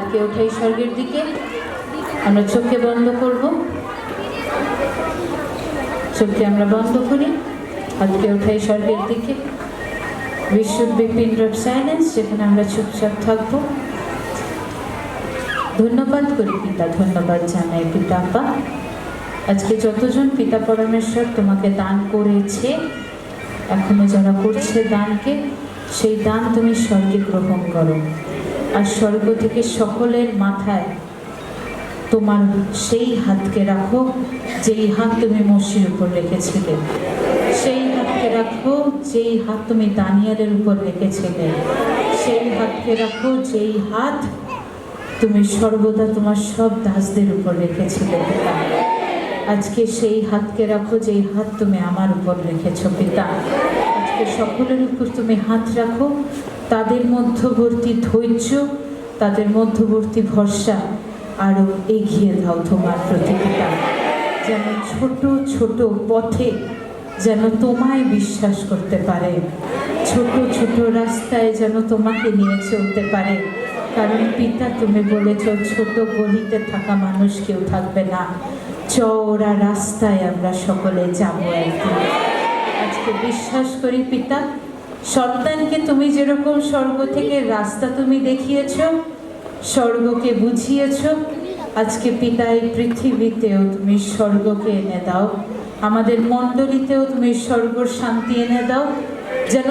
হাতকে ওঠাই স্বর্গের দিকে। আমরা চোখকে বন্ধ করব, চোখকে আমরা বন্ধ করি, হাতকে ওঠাই স্বর্গের দিকে। We should be pin drop silence, যেখানে আমরা চুপচাপ থাকবো। ধন্যবাদ করি পিতা, ধন্যবাদ জানাই পিতা আপা। আজকে যতজন পিতা পরমেশ্বর তোমাকে দান করেছে, এখনো যারা করছে দানকে, সেই দান তুমি স্বর্গে গ্রহণ করো। আর স্বর্গ থেকে সকলের মাথায় তোমার সেই হাতকে রাখো যেই হাত তুমি মসির উপর রেখেছিলে, সেই হাতকে রাখো যেই হাত তুমি দানিয়েলের উপর রেখেছিলে, সেই হাতকে রাখো যেই হাত তুমি সর্বদা তোমার সব দাসদের উপর রেখেছিলে পিতা। আজকে সেই হাতকে রাখো যেই হাত তুমি আমার উপর রেখেছ পিতা। আজকে সকলের উপর তুমি হাত রাখো, তাদের মধ্যবর্তী ধৈর্য, তাদের মধ্যবর্তী ভরসা আরও এগিয়ে দাও তোমার প্রতি পিতা। যেন ছোট ছোট পথে যেন তোমায় বিশ্বাস করতে পারে, ছোট ছোট রাস্তায় যেন তোমাকে নিয়ে চলতে পারে। কারণ পিতা তুমি বলেছ ছোট গলিতে থাকা মানুষ কেউ থাকবে না, চওড়া রাস্তায় আমরা সকলে যাবো একদিন। আজকে বিশ্বাস করি পিতা, সন্তানকে তুমি যেরকম স্বর্গ থেকে রাস্তা তুমি দেখিয়েছ, স্বর্গকে বুঝিয়েছ, আজকে পিতা এই পৃথিবীতেও তুমি স্বর্গকে এনে দাও, আমাদের মণ্ডলীতেও তুমি স্বর্গর শান্তি এনে দাও। যেন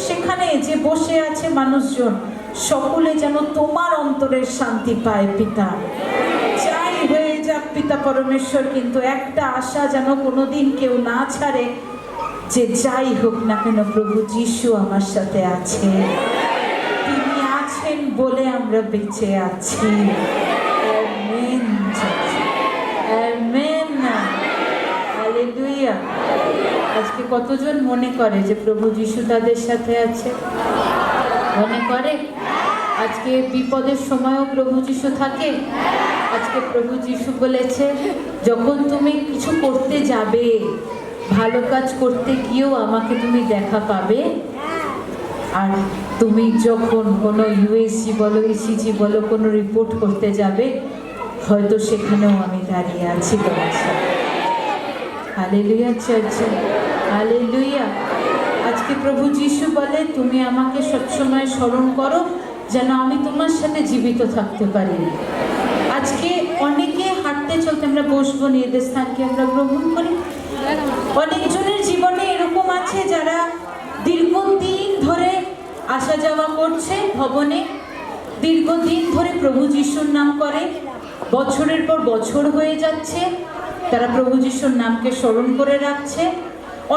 সেখানে যে বসে আছে মানুষজন, সকলে যেন তোমার অন্তরের শান্তি পায় পিতা। যাই হয়ে যাক পিতা পরমেশ্বর, কিন্তু একটা আশা যেন কোনোদিন কেউ না ছাড়ে, যে যাই হোক না কেন প্রভু যিশু আমার সাথে আছে, তিনি আছেন বলে আমরা বেঁচে আছি। Amen, amen, hallelujah. আজকে কতজন মনে করে যে প্রভু যিশু তাদের সাথে আছে? মনে করে? আজকে বিপদের সময়ও প্রভু যিশু থাকে। আজকে প্রভু যিশু বলেছে, যখন তুমি কিছু করতে যাবে, ভালো কাজ করতে গিয়েও আমাকে তুমি দেখা পাবে। আর তুমি যখন কোনো ইউএসজি বলো, ইসিজি বলো, কোনো রিপোর্ট করতে যাবে, হয়তো সেখানেও আমি দাঁড়িয়ে আছি তোমার সাথে। Hallelujah church, hallelujah. আজকে প্রভু যিশু বলে, তুমি আমাকে সবসময় স্মরণ করো যেন আমি তোমার সাথে জীবিত থাকতে পারি। আজকে অনেকে হাঁটতে চলতে, আমরা বসবো, এদের স্থানকে আমরা গ্রহণ করি। অনেকজনের জীবনে এরকম আছে যারা দীর্ঘদিন ধরে আসা যাওয়া করছে ভবনে, দীর্ঘদিন ধরে প্রভু যিশুর নাম করে, বছরের পর বছর হয়ে যাচ্ছে, তারা প্রভু যিশুর নামকে স্মরণ করে রাখছে।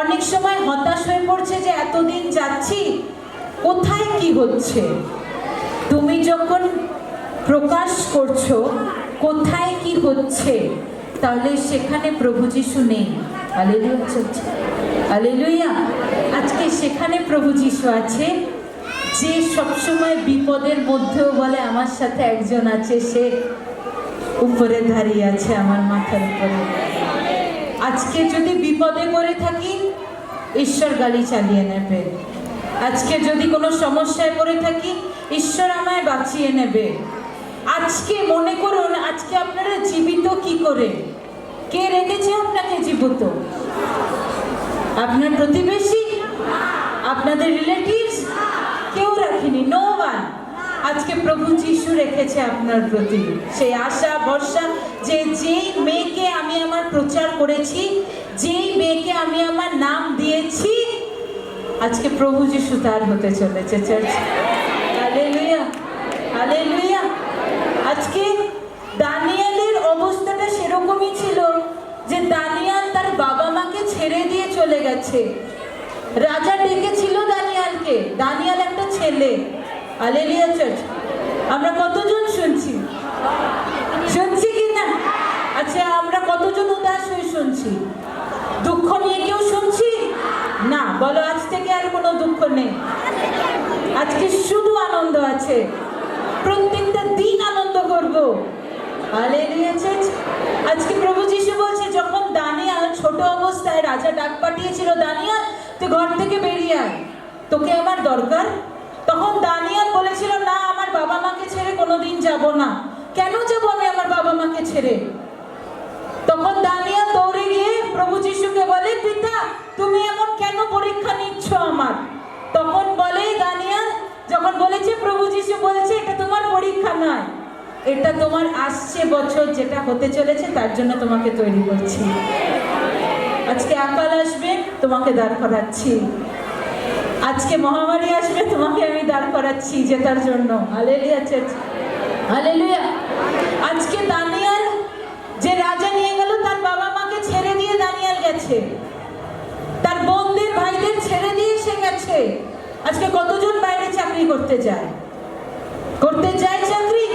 অনেক সময় হতাশ হয়ে পড়ছে যে এতদিন যাচ্ছি, কোথায় কি হচ্ছে? তুমি যখন প্রকাশ করছো কোথায় কি হচ্ছে, তাহলে সেখানে প্রভু যিশু নেই। হালেলুয়া চলছে, হালেলুয়া। আজকে সেখানে প্রভু যিশু আছে, যে সবসময় বিপদের মধ্যেও বলে আমার সাথে একজন আছে, সে উপরে দাঁড়িয়ে আছে আমার মাথার উপরে। আজকে যদি বিপদে পড়ে থাকি, ঈশ্বর গাড়ি চালিয়ে নেবে। আজকে যদি কোনো সমস্যায় পড়ে থাকি, ঈশ্বর আমায় বাঁচিয়ে নেবে। আজকে মনে করুন, আজকে আপনারা জীবিত কি করে? কে রেখেছে আপনাকে জীবিত? আপনার প্রতিবেশী, আপনাদের রিলেটিভস? কেউ রাখেনি, নো ওয়ান। আজকে প্রভু যিশু রেখেছে আপনার প্রতি সেই আশা ভরসা, যে যেই মেয়েকে আমি আমার প্রচার করেছি, যেই মেয়েকে আমি আমার নাম দিয়েছি, আজকে প্রভু যিশু তার হতে চলেছে চার্চ। Hallelujah, hallelujah. আজকে দানিয়েলের অবস্থাটা সেরকমই ছিল যে দানিয়েল তার বাবা মাকে ছেড়ে দিয়ে চলে গেছে। রাজা ডেকেছিল দানিয়েলকে, দানিয়েল একটা ছেলে। হালেলুয়া চার্চ, আমরা কতজন শুনছি? শুনছি কি না? আচ্ছা, আমরা কতজন উদাস হয়ে শুনছি? দুঃখ নিয়ে কেউ শুনছি না? বলো, আজ থেকে আর কোনো দুঃখ নেই, আজকে শুধু আনন্দ আছে, প্রত্যেকটা দিন আনন্দ করব। Hallelujah church. আজকে প্রভু যিশু বলছে, যখন দানিয়েল ছোট অবস্থায় রাজা ডাক পাঠিয়েছিল, দানিয়েল তুই ঘর থেকে বেরিয়ে আয়, তোকে আমার দরকার। তখন দানিয়েল বলেছিল, না, আমার বাবা মাকে ছেড়ে কোনোদিন যাব না। কেন যাব আমি আমার বাবা মাকে ছেড়ে? তখন দানিয়েল দৌড়ে গিয়ে প্রভু যিশুকে বলে, পিতা, তুমি এমন কেন পরীক্ষা নিচ্ছ আমার? তখন বলে দানিয়েল, যখন বলেছে, প্রভু যিশু বলছে, এটা তোমার পরীক্ষা নয়, এটা তোমার আসছে বছর যেটা হতে চলেছে তার জন্য তোমাকে তৈরি করছি। আজকে আকাল আসবে, তোমাকে দাঁড় করাচ্ছি। আজকে মহামারী আসবে, তোমাকে আমি দাঁড় করাচ্ছি জেতার জন্য। Hallelujah church, hallelujah. আজকে দানিয়েল যে রাজা নিয়ে গেল, তার বাবা মাকে ছেড়ে দিয়ে দানিয়েল গেছে, তার বোনদের ভাইদের ছেড়ে দিয়ে সে গেছে। আজকে কতজন বাইরে চাকরি করতে যায়? চাকরি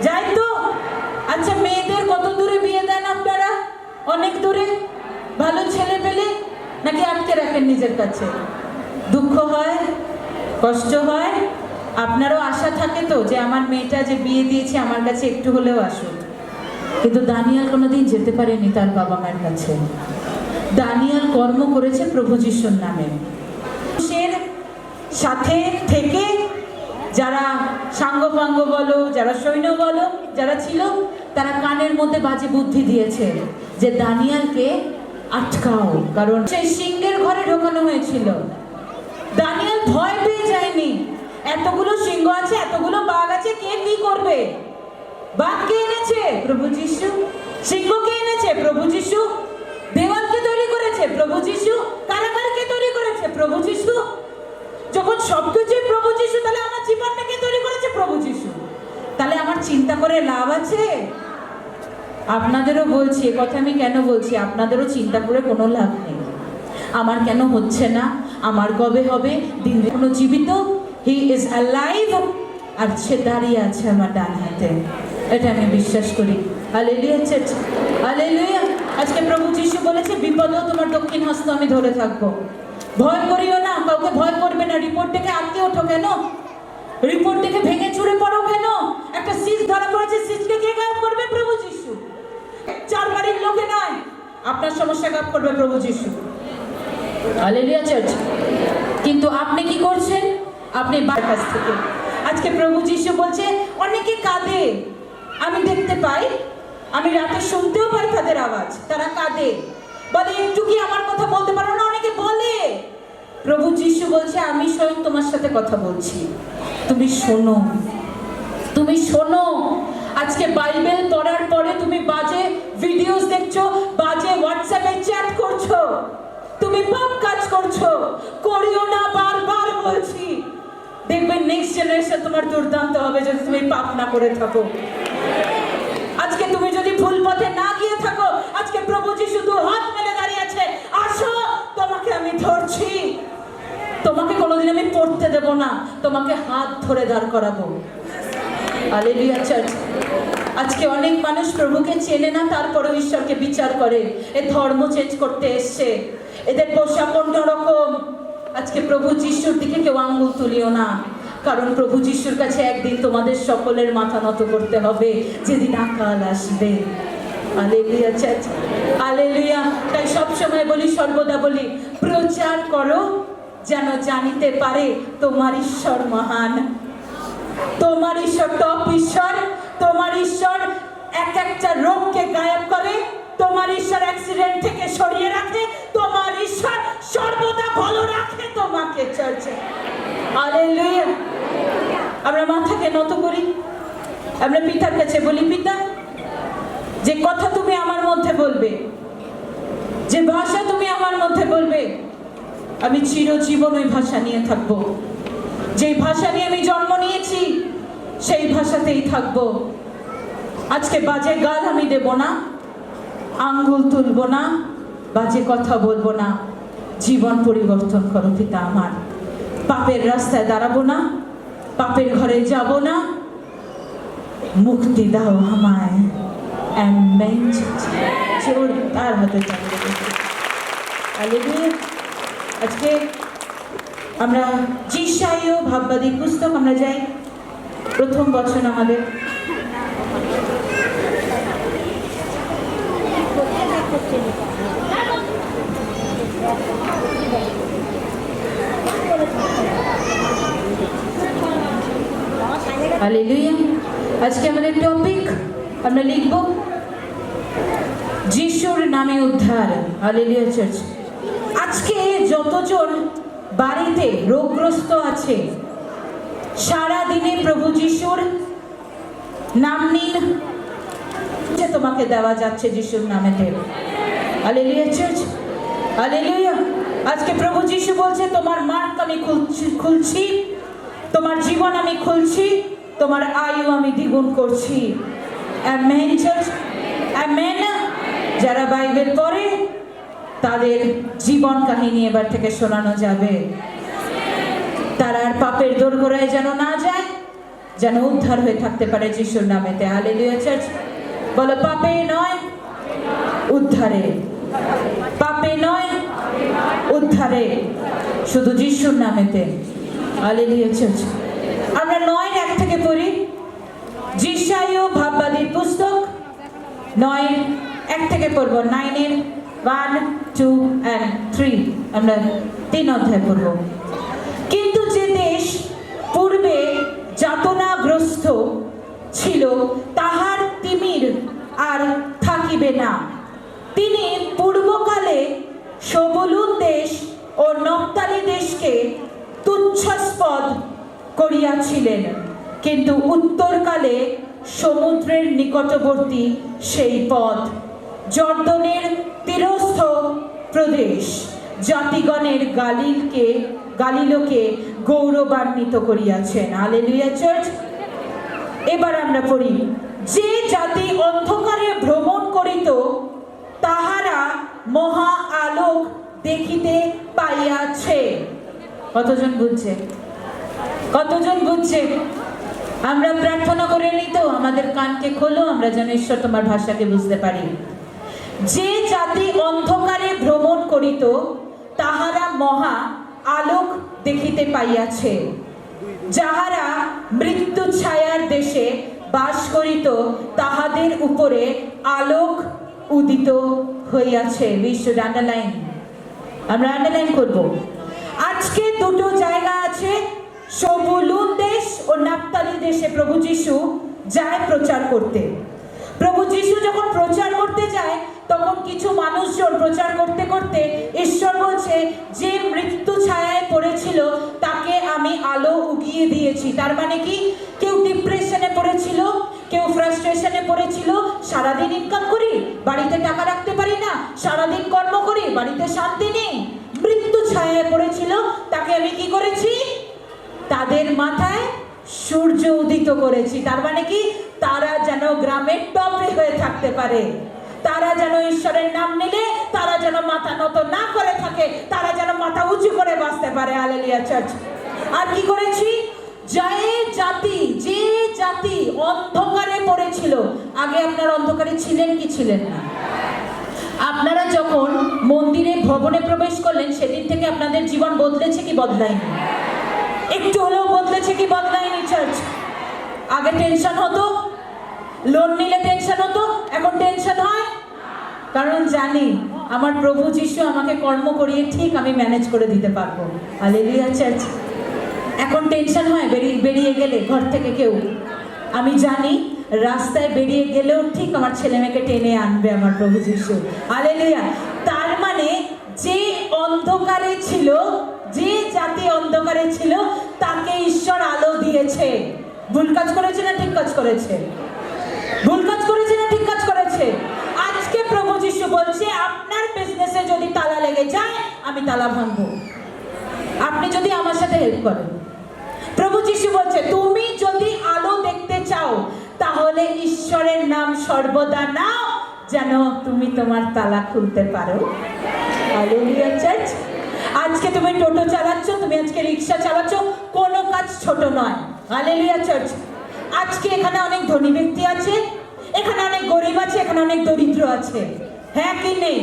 যায় তো। আচ্ছা, মেয়েদের কত দূরে বিয়ে দেন আপনারা? অনেক দূরে। ভালো ছেলে পেলে নাকি আটকে রাখেন নিজের কাছে? দুঃখ হয়, কষ্ট হয়, আপনারও আশা থাকে তো যে আমার মেয়েটা যে বিয়ে দিয়েছে আমার কাছে একটু হলেও আসুক। কিন্তু দানিয়েল কোনোদিন যেতে পারেনি তার বাবা মায়ের কাছে। দানিয়েল কর্ম করেছে প্রভু যিশুর নামে। সাথে থেকে যারা সাঙ্গপাঙ্গ বলো, যারা সৈন্য বলো, যারা ছিল, তারা কানের মধ্যে বাজে বুদ্ধি দিয়েছে যে দানিয়েলকে আটকাও, কারণ সেই সিংহের ঘরে ঢোকানো হয়েছিল। দানিয়েল ভয় পেয়ে যায়নি। এতগুলো সিংহ আছে, এতগুলো বাঘ আছে, কে কি করবে? বাঘ কে এনেছে? প্রভু যিশু। সিংহ কে এনেছে? প্রভু যিশু। দেওয়ালকে তৈরি করেছে প্রভু যিশু। কারাগারকে তৈরি করেছে প্রভু যিশু। যখন সবকিছু প্রভু যিশু, তাহলে আমার জীবনটাকে তৈরি করেছে প্রভু যিশু। তাহলে আমার চিন্তা করে লাভ আছে? আপনাদেরও বলছি, এ কথা আমি কেন বলছি, আপনাদেরও চিন্তা করে কোনো লাভ নেই। আমার কেন হচ্ছে না, আমার কবে হবে? দিন কোনো জীবিত, হি ইজ অ্যালাইভ, আর সে দাঁড়িয়ে আছে আমার ডান হাতে। এটা আমি বিশ্বাস করি। Hallelujah church, hallelujah. আজকে প্রভু যিশু বলেছে, বিপদেও তোমার দক্ষিণ হস্ত আমি ধরে থাকবো। ভয় করিও না, কাউকে ভয় করবে না। রিপোর্ট থেকে আটকে ওঠো কেন? রিপোর্ট থেকে ভেঙে চুরে পড়ো কেন? একটা সিস ধরা পড়েছে, সিসকে কে গায়েব করবে? প্রভু যিশু। চার বাড়ির লোকে নয়, আপনার সমস্যা গায়েব করবে প্রভু যিশু। Hallelujah church. কিন্তু আপনি কি করছেন? আপনি বাবার কাছ থেকে। আজকে প্রভু যিশু বলছে, অনেকে কাঁদে, আমি দেখতে পাই, আমি রাতে শুনতেও পাই তাদের আওয়াজ, তারা কাঁদে, বলে একটু কি আমার কথা বলতে পারো না? অনেকে বলে। প্রভু যিশু বলছে, আমি স্বয়ং তোমার সাথে কথা বলছি, তুমি শোনো, তুমি শোনো। আজকে বাইবেল পড়ার পরে তুমি বাজে ভিডিওস দেখছো, বাজে হোয়াটসঅ্যাপে চ্যাট করছো, তুমি পাপ কাজ করছো, করিও না, বারবার বলছি। দেখবে নেক্সট জেনারেশন তোমার দুর্দান্ত হবে যদি তুমি পাপ না করে থাকো। আজকে তুমি যদি ভুল পথে না গিয়ে থাকো, আজকে প্রভু যিশু দু হাত মেলে দাঁড়িয়ে আছে, আসো, তোমাকে আমি ধরছি। তোমাকে কোনোদিন আমি পড়তে দেব না, তোমাকে হাত ধরে দাঁড় করাবো। Hallelujah church. আজকে অনেক মানুষ প্রভুকে চেনে না, তারপরেও ঈশ্বরকে বিচার করে, এ ধর্ম চেঞ্জ করতে এসছে, এদের পোশাক অন্যরকম। আজকে প্রভু যিশুর দিকে কেউ আঙ্গুল তুলিও না, কারণ প্রভু যিশুর কাছে একদিন তোমাদের সকলের মাথা নত করতে হবে, যেদিন আকাল আসবে। Hallelujah church, hallelujah. তাই সবসময় বলি, সর্বদা বলি, প্রচার করো যেন জানিতে পারে তোমার ঈশ্বর মহান, তোমার ঈশ্বর টপ ঈশ্বর, তোমার ঈশ্বর এক একটা রোগকে গায়েব করে, তোমার ঈশ্বর অ্যাক্সিডেন্ট থেকে সরিয়ে রাখে, তোমার ঈশ্বর সর্বদা ভালো রাখে তোমাকে। চার্চে হালেলুয়া। আমরা মাথাকে নত করি, আমরা পিতার কাছে বলি, পিতা, যে কথা তুমি আমার মধ্যে বলবে, যে ভাষা তুমি আমার মধ্যে বলবে, আমি চিরজীবন ওই ভাষা নিয়ে থাকবো। যেই ভাষা নিয়ে আমি জন্ম নিয়েছি সেই ভাষাতেই থাকবো। আজকে বাজে গাল আমি দেব না, আঙ্গুল তুলবো না, বাজে কথা বলবো না। জীবন পরিবর্তন করো পিতা আমার। পাপের রাস্তায় দাঁড়াবো না, পাপের ঘরে যাব না, মুক্তি দাও আমায়। জোর তার হাতে চালিয়ে। আজকে আমরা যিশাইয় ভাববাদী পুস্তক আমরা যাই, প্রথম বচন আমাদের। হালেলুয়া। আজকে আমাদের টপিক আমরা লিখব যিশুর নামে উদ্ধার। Hallelujah church. আজকে যতজন বাড়িতে রোগগ্রস্ত আছে, সারা দিনে প্রভু যিশুর নাম নিন, যে তোমাকে দেওয়া যাচ্ছে যিশুর নামেতে। Hallelujah church, hallelujah. আজকে প্রভু যিশু বলছে তোমার মার্ক আমি খুলছি, তোমার জীবন আমি খুলছি, তোমার আয়ু আমি দ্বিগুণ করছি। Amen church, amen. যারা বাইবেল পড়ে তাদের জীবন কাহিনী এবার থেকে শোনানো যাবে। তারা আর পাপের দোরগোড়ায় যেন না যায়, যেন উদ্ধার হয়ে থাকতে পারে যিশুর নামেতে। Hallelujah church. বলো পাপে নয় উদ্ধারে, পাপে নয় উদ্ধারে, শুধু যিশুর নামেতে। Hallelujah church. আমরা 9:1 থেকে পড়ি, যিশায় ভাববাদীর পুস্তক 9:1 থেকে পড়ব। 9-এর 1, 2 and 3 আমরা 3 অধ্যায় পড়ব। কিন্তু যে দেশ পূর্বে যাতনাগ্রস্ত ছিল তাহার তিমির আর থাকিবে না। তিনি পূর্বকালে সবুলুন দেশ ও নফতালি দেশকে তুচ্ছাস্পদ করিয়াছিলেন, কিন্তু উত্তরকালে সমুদ্রের নিকটবর্তী সেই পথ, জর্দনের তীরস্থ প্রদেশ, জাতিগণের গালিলকে গৌরবান্বিত করিয়াছেন। Hallelujah church. এবার আমরা পড়ি, যে জাতি অন্ধকারে ভ্রমণ করিত তাহারা মহা আলোক দেখিতে পাইয়াছে। কতজন বুঝছে? কতজন বুঝছে? আমরা প্রার্থনা করে নিই তো, আমাদের কানকে খোলো, আমরা যেন ঈশ্বর তোমার ভাষাকে বুঝতে পারি। যে জাতি অন্ধকারে ভ্রমণ করিত তাহারা মহা আলোক দেখিতে পাইয়াছে, যাহারা মৃত্যু ছায়ার দেশে বাস করিত তাহাদের উপরে আলোক উদিত হইয়াছে। বিশ্ব আন্ডারলাইন, আমরা আন্ডারলাইন করব। আজকে দুটো জায়গা আছে, সবুলুন দেশ ও নাফতালি দেশে প্রভু যিশু যায় প্রচার করতে। প্রভু যিশু যখন প্রচার করতে যায় তখন কিছু মানুষজন প্রচার করতে করতে ঈশ্বর বলছে যে মৃত্যু ছায়ায় পড়েছিল তাকে আমি আলো উগিয়ে দিয়েছি। তার মানে কি? কেউ ডিপ্রেশনে পড়েছিল, কেউ ফ্রাস্ট্রেশনে পড়েছিল, সারাদিন ইনকাম করি বাড়িতে টাকা রাখতে পারি না, সারাদিন কর্ম করি বাড়িতে শান্তি নেই, মৃত্যু ছায়ায় পড়েছিল, তাকে আমি কি করেছি? তাদের মাথায় সূর্য উদিত করেছি। তার মানে কি? তারা যেন গ্রামের টপে হয়ে থাকতে পারে, তারা যেন ঈশ্বরের নাম নিলে তারা যেন মাথা নত না করে থাকে, তারা যেন মাথা উঁচু করে বাঁচতে পারে। Hallelujah church. আর কি করেছি? যে জাতি অন্ধকারে পড়েছিল, আগে আপনারা অন্ধকারে ছিলেন কি ছিলেন না? আপনারা যখন মন্দিরে ভবনে প্রবেশ করলেন সেদিন থেকে আপনাদের জীবন বদলেছে কি বদলায়নি? একটু হলেও বদলেছে কি বদলায়নি চার্চ? আগে টেনশন হতো, লোন নিলে টেনশন হতো, এখন টেনশন হয়? কারণ জানি আমার প্রভু যিশু আমাকে কর্ম করিয়ে ঠিক আমি ম্যানেজ করে দিতে পারবো। Hallelujah church. এখন টেনশন হয় বেরিয়ে গেলে ঘর থেকে কেউ, আমি জানি রাস্তায় বেরিয়ে গেলেও ঠিক আমার ছেলে মেয়েকে টেনে আনবে আমার প্রভু যিশু। হালেলুয়া। তার মানে যে অন্ধকারে ছিল, যে জাতি অন্ধকারে ছিল তাকে ঈশ্বর আলো দিয়েছে। ভুল কাজ করেছে না ঠিক কাজ করেছে? ভুল কাজ করেছে না ঠিক কাজ করেছে? আজকে প্রভু যিশু বলছে আপনার বিজনেসে যদি তালা লেগে যায় আমি তালা ভাঙবো, আপনি যদি আমার সাথে হেল্প করেন। প্রভু যিশু বলছে তুমি যদি আলো দেখতে চাও তাহলে ঈশ্বরের নাম সর্বদা নাও, যেন তুমি তোমার তালা খুলতে পারো। Hallelujah church. আজকে তুমি টোটো চালাচ্ছ, তুমি আজকে রিক্সা চালাচ্ছ, কোনো কাজ ছোট নয়। Hallelujah church. আজকে এখানে অনেক ধনী ব্যক্তি আছে, এখানে অনেক গরিব আছে, এখানে অনেক দরিদ্র আছে, হ্যাঁ কি নেই?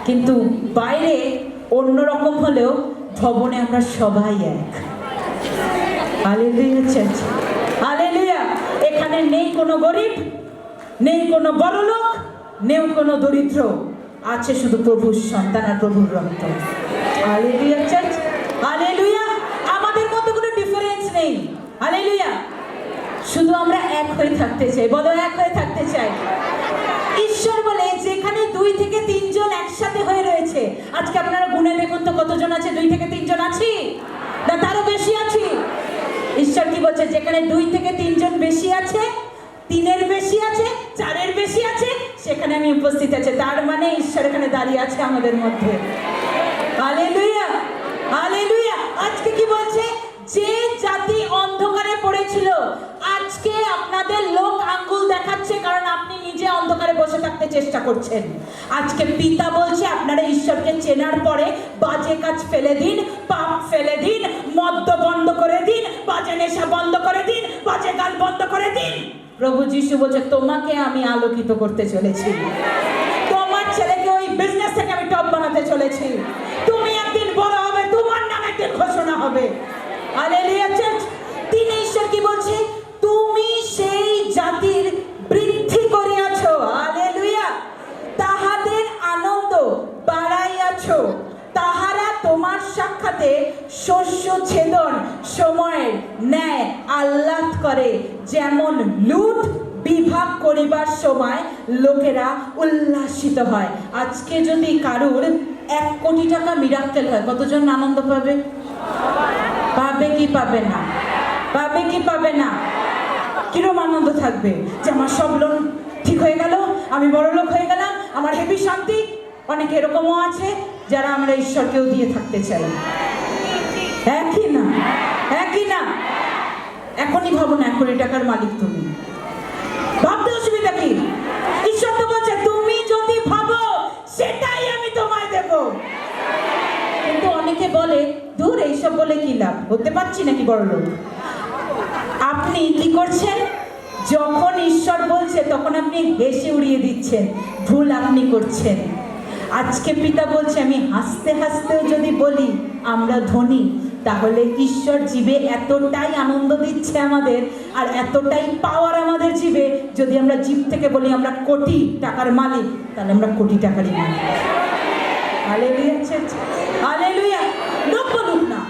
কিন্তু বাইরে অন্যরকম হলেও ভবনে আমরা সবাই এক। Hallelujah church. হালেলুয়া। এখানে নেই কোনো গরিব, নেই কোনো বড়লোক, নেই কোনো দরিদ্র, আছে শুধু প্রভুর সন্তান আর প্রভুর রক্ত। Hallelujah church. হালেলুয়া। আমাদের মধ্যে কোনো ডিফারেন্স নেই। হালেলুয়া। শুধু আমরা এক হয়ে থাকতে চাই, বলো এক হয়ে থাকতে চাই। ঈশ্বর বলে যেখানে 2 থেকে 3 জন একসাথে হয়ে রয়েছে, আজকে আপনারা গুনে দেখুন তো কতজন আছে? 2 থেকে 3 জন আছি না তারও বেশি আছি? ঈশ্বর কি বলছে? যেখানে 2 থেকে 3 জন বেশি আছে, 3-এর বেশি আছে, 4-এর বেশি আছে, সেখানে আমি উপস্থিত আছে। তার মানে ঈশ্বর এখানে দাঁড়িয়ে আছে আমাদের মধ্যে। Hallelujah, hallelujah. আজকে কি বলছে? যে জাতি অন্ধকারে পড়েছিল, আজকে আপনাদের লোক আঙ্গুল দেখাচ্ছে কারণ আপনি নিজে অন্ধকারে বসে থাকতে চেষ্টা করছেন। আজকে পিতা বলছে আপনারা ঈশ্বরকে চেনার পরে বাজে কাজ ফেলে দিন, পাপ ফেলে দিন, মদ্য বন্ধ করে দিন, বাজে নেশা বন্ধ করে দিন, বাজে গাল বন্ধ করে দিন। প্রভু যিশু বলছে তোমাকে আমি আলোকিত করতে চলেছি, তোমার ছেলেকে ওই বিজনেস থেকে আমি টপ বানাতে চলেছি। তুমি একদিন বড় হবে, তোমার নাম একদিন ঘোষণা হবে। Hallelujah church. তিনি ঈশ্বর কি বলছে? তুমি সেই জাতির বৃদ্ধি করিয়াছো, হালেলুয়া, তাহাদের আনন্দ বাড়াইয়াছো, তাহারা তোমার সাক্ষাতে শস্য ছেদন সময়ের ন্যায় আহ্লাদ করে, যেমন লুট বিভাগ করিবার সময় লোকেরা উল্লাসিত হয়। আজকে যদি কারুর 1 কোটি টাকা মিরাক্কেল হয়, কতজন আনন্দ পাবে? পাবে কি পাবে না? পাবে কি পাবে না? কিরম আনন্দ থাকবে যে আমার সব লোন ঠিক হয়ে গেল, আমি বড় লোক হয়ে গেলাম, আমার হেভি শান্তি। অনেক এরকমও আছে যারা আমরা ঈশ্বরকেও দিয়ে থাকতে চাই। হ্যাঁ কি না? হ্যাঁ কি না? এখনই ভাবো না 1 কোটি টাকার মালিক তুমি, ভাবতে অসুবিধা কি? ঈশ্বর তো বলছে তুমি যদি ভাবো সেটাই আমি তোমায় দেব। কিন্তু অনেকে বলে দূর এইসব বলে কি লাভ, হতে পারছি নাকি বড় লোক। আপনি কি করছেন? যখন ঈশ্বর বলছে তখন আপনি হেসে উড়িয়ে দিচ্ছেন, ভুল আপনি করছেন। আজকে পিতা বলছে আমি হাসতে হাসতেও যদি বলি আমরা ধনী, তাহলে ঈশ্বর জীবে এতটাই আনন্দ দিচ্ছে আমাদের, আর এতটাই পাওয়ার আমাদের জীবে, যদি আমরা জীব থেকে বলি আমরা কোটি টাকার মালিক, তাহলে আমরা কোটি টাকারই মালিক। Hallelujah church, hallelujah. লোক বলুক না,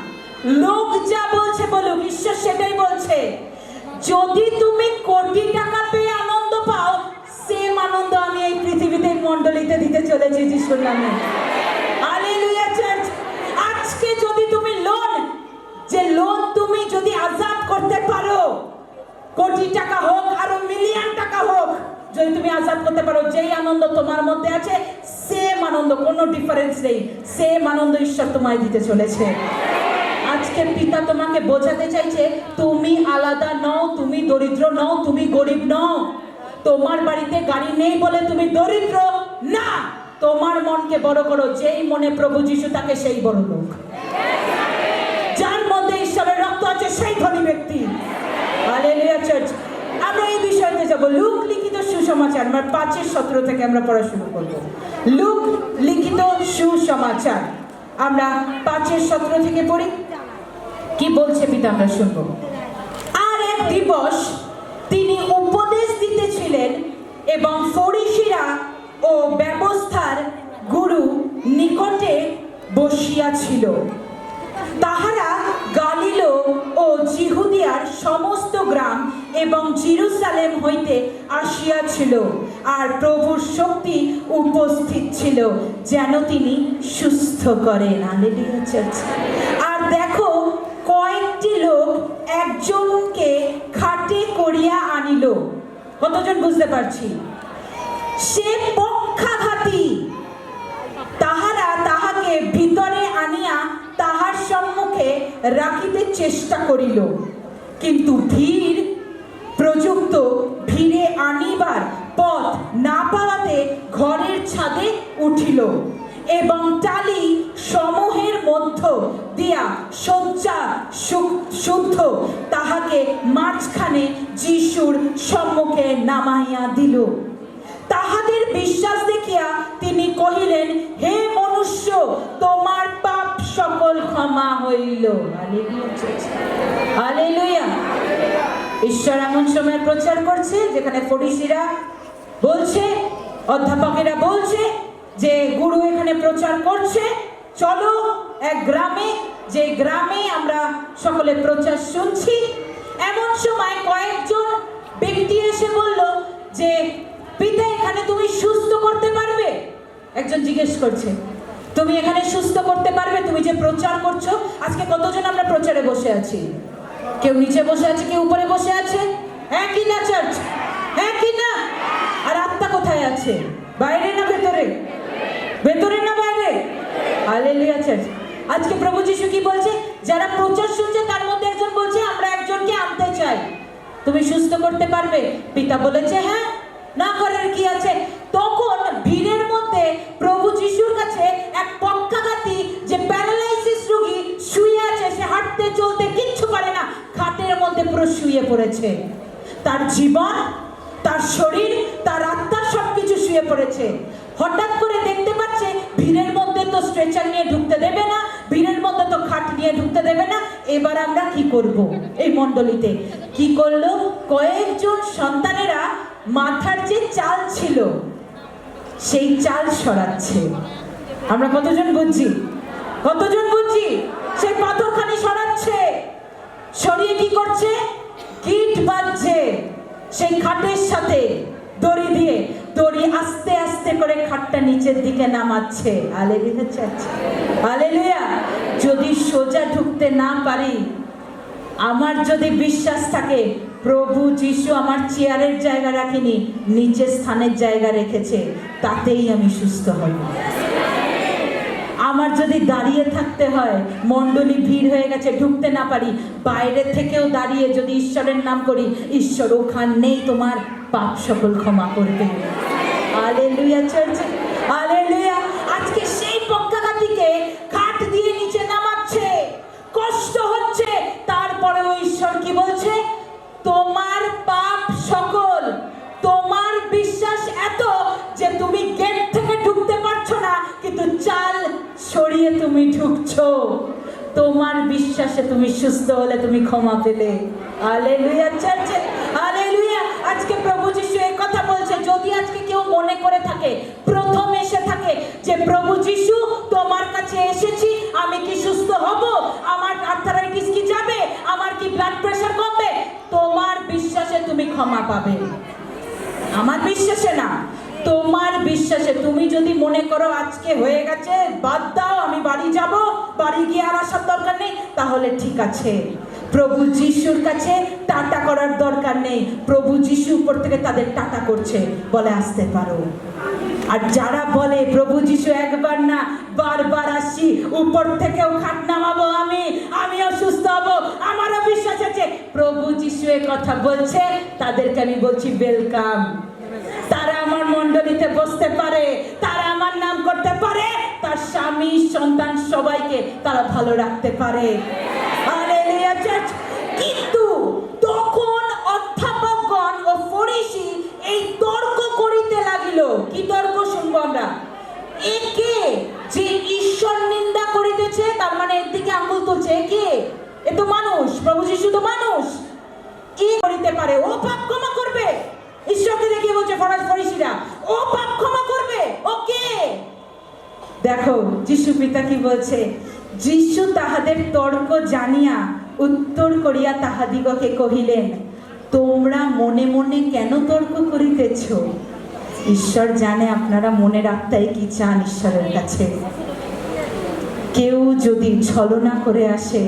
লোক যা বলছে বলুক, ঈশ্বর সেটাই বলছে। যদি তুমি কোটি টাকা পেয়ে আনন্দ পাও, সেম আনন্দ আমি এই পৃথিবীতে মণ্ডলীতে দিতে চলেছি যিশুর নামে। Hallelujah church. আজকে যদি তুমি লোন তুমি যদি আজাদ করতে পারো, কোটি টাকা হোক আরো মিলিয়ন টাকা হোক, যদি তুমি আজাদ করতে পারো, যেই আনন্দ তোমার মধ্যে আছে সেম আনন্দ, কোনো ডিফারেন্স নেই, সেম আনন্দ ঈশ্বর তোমায় দিতে চলেছে। আজকে পিতা তোমাকে বোঝাতে চাইছে তুমি আলাদা নও, তুমি দরিদ্র নও, তুমি গরিব নও। তোমার বাড়িতে গাড়ি নেই বলে তুমি দরিদ্র না, তোমার মনকে বড় করো। যেই মনে প্রভু যিশু থাকে সেই বড় লোক, যার মধ্যে ঈশ্বরের রক্ত আছে সেই ধনী ব্যক্তি। Hallelujah church. আমরা এই বিষয়তে যাব। লুক লিখিত সুসমাচার, আমরা 5:17 থেকে আমরা পড়া শুরু করব। লুক লিখিত সুসমাচার আমরা 5:17 থেকে পড়ি। কি বলছে পিতা আমরা শুনবো। আর এক দিবস তিনি উপদেশ দিতেছিলেন এবং ফরিসিরা ও ব্যবস্থার গুরু নিকটে বসিয়াছিল। তাহারা গালিল ও জিহুদিয়ার সমস্ত গ্রাম এবং জেরুজালেম হইতে আসিয়াছিল, আর প্রভুর শক্তি উপস্থিত ছিল যেন তিনি সুস্থ করেন। Hallelujah church. আর দেখো কয়েকটি লোক একজনকে খাটে করিয়া আনিল। কতজন বুঝতে পারছি? সে পক্ষাঘাতী। তাহারা তাহাকে ভিতরে আনিয়া তাহার সম্মুখে রাখিতে চেষ্টা করিল, কিন্তু ভিড় প্রযুক্ত ভিড়ে আনিবার পথ না পাওয়াতে ঘরের ছাদে উঠিল এবং টালি সমূহের মধ্য দিয়া শয্যা শুদ্ধ তাহাকে মাঝখানে যিশুর সম্মুখে নামাইয়া দিল। তাহাদের বিশ্বাস দেখিয়া তিনি কহিলেন, হে মনুষ্য, তোমার পাপ সকল ক্ষমা হইল। হালেলুয়া। ঈশ্বর এমন সময় প্রচার করছে যেখানে ফরিসিরা বলছে, অধ্যাপকেরা বলছে যে গুরু এখানে প্রচার করছে, চলো এক গ্রামে, যে গ্রামে আমরা সকলে প্রচার শুনছি, এমন সময় কয়েকজন ব্যক্তি এসে বলল যে পিতা এখানে তুমি সুস্থ করতে পারবে? একজন জিজ্ঞেস করছে তুমি এখানে সুস্থ করতে পারবে? তুমি যে প্রচার করছো, আজকে কতজন আমরা প্রচারে বসে আছি? কেউ নিচে বসে আছে, কেউ উপরে বসে আছে। হ্যাঁ কি না চার্চ? হ্যাঁ কি না? আর আত্মা কোথায় আছে? বাইরে না ভেতরে? ভেতরে না বাইরে? Hallelujah church. আজকে প্রভু যিশু কি বলছে? যারা প্রচার শুনছে তার মধ্যে একজন বলছে আমরা একজনকে আনতে চাই, তুমি সুস্থ করতে পারবে? পিতা বলেছে হ্যাঁ, না করার কি আছে। তখন ভিড়ের মধ্যে প্রভু যিশুর কাছে এক পক্ষাঘাতী যে প্যারালাইসিস রোগী শুয়ে আছে, সে হাঁটতে চলতে কিচ্ছু পারে না, খাটের মধ্যে পুরো শুয়ে পড়েছে। তার জীবন, তার শরীর, তার আত্মা সবকিছু শুয়ে পড়েছে। হঠাৎ করে দেখতে পাচ্ছে ভিড়ের মধ্যে তো স্ট্রেচার নিয়ে ঢুকতে দেবে না, ভিড়ের মধ্যে তো খাট নিয়ে ঢুকতে দেবে না, এবার আমরা কি করব? এই মণ্ডলীতে কি করলো? কয়েকজন সন্তানেরা মাথার যে চাল ছিল সেই চাল সরাচ্ছে। আমরা কতজন বুঝছি? কতজন বুঝছি? সেই পাথরখানি সরাচ্ছে। সরিয়ে কি করছে? কিট বাঁধছে সেই খাটের সাথে দড়ি দিয়ে, দড়ি আস্তে আস্তে করে খাটটা নিচের দিকে নামাচ্ছে। Hallelujah church, hallelujah. যদি সোজা ঢুকতে না পারি, আমার যদি বিশ্বাস থাকে প্রভু যিশু আমার চেয়ারের জায়গা রাখেনি, নিচের স্থানের জায়গা রেখেছে, তাতেই আমি সুস্থ হব। আমার যদি দাঁড়িয়ে থাকতে হয়, মণ্ডলী ভিড় হয়ে গেছে, ঢুকতে না পারি, বাইরে থেকেও দাঁড়িয়ে যদি ঈশ্বরের নাম করি, ঈশ্বর ওখানেই তোমার পাপ সকল ক্ষমা করবে। Hallelujah church, hallelujah. আজকে সেই পক্ষাঘাতীকে খাট দিয়ে নিচে নামাচ্ছে, কষ্ট হচ্ছে, তারপরেও ঈশ্বর কি বলছে? তোমার পাপ সকল, তোমার বিশ্বাস এত যে তুমি গেট থেকে ঢুকতে পারছো না, কিন্তু চাল সরিয়ে তুমি ঢুকছো। তোমার বিশ্বাসে তুমি সুস্থ হলে, তুমি ক্ষমা পেলে। Hallelujah church, hallelujah. আজকে প্রভু যিশু এই কথা বলছে। যদি আজকে কেউ মনে করে থাকে, প্রথম এসে থাকে যে প্রভু যিশু তোমার কাছে এসেছি, আমি কি সুস্থ হব? আমার আর্থারাইটিস কি যাবে? আমার কি ব্লাড প্রেশার কমবে? তোমার বিশ্বাসে তুমি ক্ষমা পাবে, আমার বিশ্বাসে না, তোমার বিশ্বাসে। তুমি যদি মনে করো আজকে হয়ে গেছে, বাদ দাও, আমি বাড়ি যাব, বাড়ি গিয়ে আর আসার দরকার নেই, তাহলে ঠিক আছে। প্রভু যিশুর কাছে টাটা করার দরকার নেই, প্রভু যিশু উপর থেকে তাদের টাটা করছে, বলে আসতে পারো। আর যারা বলে প্রভু যিশু একবার না বারবার আসছি, উপর থেকেও খাট নামাবো, আমিও সুস্থ হব, আমারও বিশ্বাস আছে, প্রভু যিশু এর কথা বলছে, তাদেরকে আমি বলছি ওয়েলকাম। তারা আমার মণ্ডলীতে বসতে পারে, তারা আমার নাম করতে পারে, তার স্বামী সন্তান সবাইকে তারা ভালো রাখতে পারে। Hallelujah church. কিন্তু তখন অধ্যাপকগণ ও ফরিসি এই তর্ক করিতে লাগিল। কি তর্ক শুনবো আমরা? একে যে ঈশ্বর নিন্দা করিতেছে, তার মানে এর দিকে আঙ্গুল তুলছে, একে, এ তো মানুষ, প্রভু যিশু তো মানুষ, কি করিতে পারে? ও পাপ ক্ষমা করবে। ঈশ্বরকে দেখিয়ে বলছে ফরিসিরা, ও পাপ ক্ষমা করবে, ওকে। দেখো যিশু পিতা কি বলছে? যিশু তাহাদের তর্ক জানিয়া উত্তর করিয়া তাহাদিগকে কহিলেন, তোমরা মনে মনে কেন তর্ক করিতেছ? ঈশ্বর জানে আপনারা মনের আত্মায় কি চান ঈশ্বরের কাছে। কেউ যদি ছলনা করে আসে,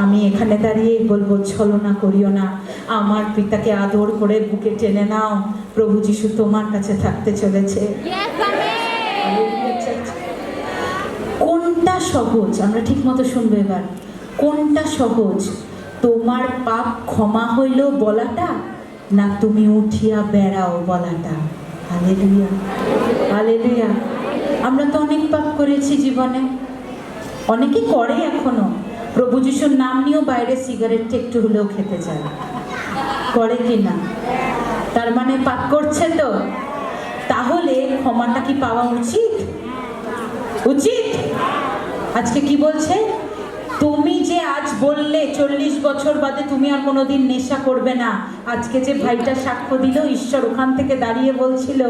আমি এখানে দাঁড়িয়ে বলবো ছলনা করিও না, আমার পিতাকে আদর করে বুকে টেনে নাও, প্রভু যিশু তোমার কাছে থাকতে চলেছে। কোনটা সহজ? আমরা ঠিক মতো শুনবো এবার। কোনটা সহজ? তোমার পাপ ক্ষমা হইল বলাটা, না তুমি উঠিয়া বেড়াও বলাটা? Hallelujah, hallelujah. আমরা তো অনেক পাপ করেছি জীবনে, অনেকে করে এখনো। প্রভু যিশুর নাম নিয়েও বাইরে সিগারেটটা একটু হলেও খেতে যায়, করে কি না? তার মানে পাপ করছে তো। তাহলে ক্ষমাটা কি পাওয়া উচিত? উচিত। আজকে কি বলছে? তুমি যে আজ বললে 40 বছর বাদে তুমি আর কোনোদিন নেশা করবে না, আজকে যে ভাইটা সাক্ষ্য দিল, ঈশ্বর ওখান থেকে দাঁড়িয়ে বলছিল,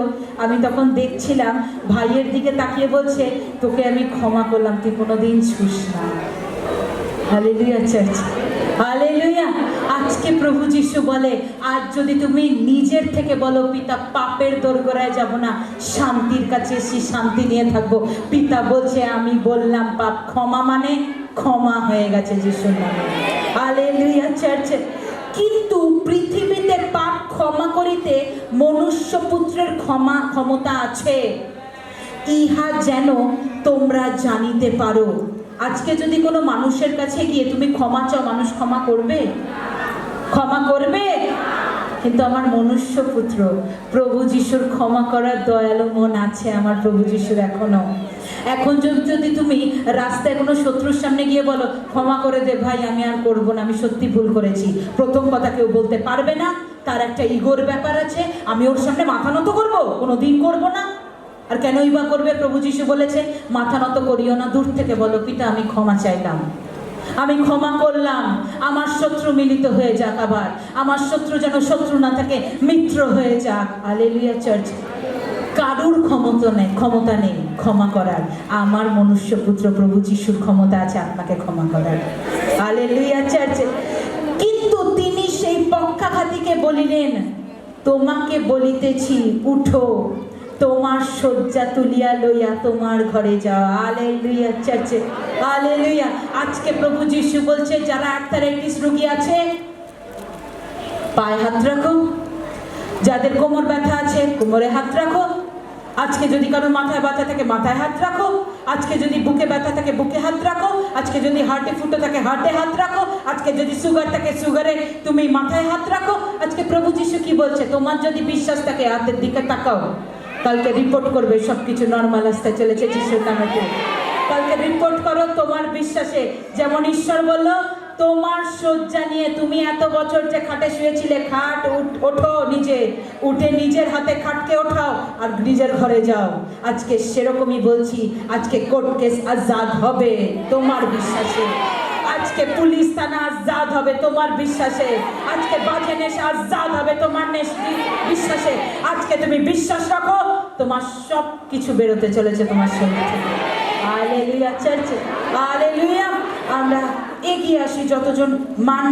আমি তখন দেখছিলাম, ভাইয়ের দিকে তাকিয়ে বলছে, তোকে আমি ক্ষমা করলাম, তুই কোনোদিন ছুস না। Hallelujah church, hallelujah. আজকে প্রভু যিশু বলে, আজ যদি তুমি নিজের থেকে বলো পিতা পাপের দোরগোড়ায় যাব না, শান্তির কাছে এসে শান্তি নিয়ে থাকবো। পিতা বলছে আমি বললাম পাপ ক্ষমা, মানে ক্ষমা হয়ে গেছে যিশুর নামে। হালেলুয়া চার্চে। কিন্তু পৃথিবীতে পাপ ক্ষমা করিতে মনুষ্যপুত্রের ক্ষমতা আছে, ইহা যেন তোমরা জানিতে পারো। আজকে যদি কোনো মানুষের কাছে গিয়ে তুমি ক্ষমা চাও, মানুষ ক্ষমা করবে? ক্ষমা করবে? কিন্তু আমার মনুষ্যপুত্র প্রভু যিশুর ক্ষমা করার দয়ালু মন আছে আমার প্রভু যিশুর এখনো। এখন যদি তুমি রাস্তায় কোনো শত্রুর সামনে গিয়ে বলো ক্ষমা করে দে ভাই, আমি আর করবো না, আমি সত্যি ভুল করেছি, প্রথম কথা কেউ বলতে পারবে না। তার একটা ইগোর ব্যাপার আছে, আমি ওর সামনে মাথা নত করবো? কোনো দিন করবো না। আর কেনই বা করবে? প্রভু যিশু বলেছে মাথা নত করিও না, দূর থেকে বলো পিতা আমি ক্ষমা চাইলাম, আমি ক্ষমা করলাম, আমার শত্রু মিলিত হয়ে যাক, আবার আমার শত্রু যেন শত্রু না থাকে, মিত্র হয়ে যাক। Hallelujah church. কারুর ক্ষমতা নেই ক্ষমা করার, আমার মনুষ্যপুত্র প্রভু যিশুর ক্ষমতা আছে আপনাকে ক্ষমা করার। Hallelujah church. কিন্তু তিনি সেই পক্ষাঘাতীকে বলিলেন, তোমাকে বলিতেছি উঠো, তোমার শয্যা তুলিয়া লইয়া তোমার ঘরে যাও। হালেলুয়া চার্চে। হালেলুয়া। আজকে প্রভু যিশু বলছে যারা আর্থ্রাইটিস রোগী আছে পায়ে হাত রাখো, যাদের কোমর ব্যথা আছে কোমরে হাত রাখো, আজকে যদি কারোর মাথায় ব্যথা থাকে মাথায় হাত রাখো, আজকে যদি বুকে ব্যথা থাকে বুকে হাত রাখো, আজকে যদি হার্টে ফুটো থাকে হার্টে হাত রাখো, আজকে যদি সুগার থাকে সুগারে তুমি মাথায় হাত রাখো। আজকে প্রভু যিশু কি বলছে, তোমার যদি বিশ্বাস থাকে হাতের দিকে তাকাও, কালকে রিপোর্ট করবে সবকিছু নর্মাল আসতে চলেছে যিশুর নামেতে। কালকে রিপোর্ট করো তোমার বিশ্বাসে, যেমন ঈশ্বর বলল তোমার শয্যা নিয়ে তুমি এত বছর যে খাটে শুয়েছিলে, খাট ওঠো, নিজে উঠে নিজের হাতে খাটকে ওঠাও আর নিজের ঘরে যাও। আজকে সেরকমই বলছি, আজকে কোর্ট কেস আজাদ হবে তোমার বিশ্বাসে, আজকে পুলিশ থানা আজাদ হবে তোমার বিশ্বাসে, আজকে বাজে নেশা আজাদ হবে তোমার বিশ্বাসে। আজকে তুমি বিশ্বাস রাখো, তোমার সব কিছু বেরোতে চলেছে তোমার শরীর থেকে। Hallelujah church. হালেলুয়া। আমরা এগিয়ে আসি, যতজন মান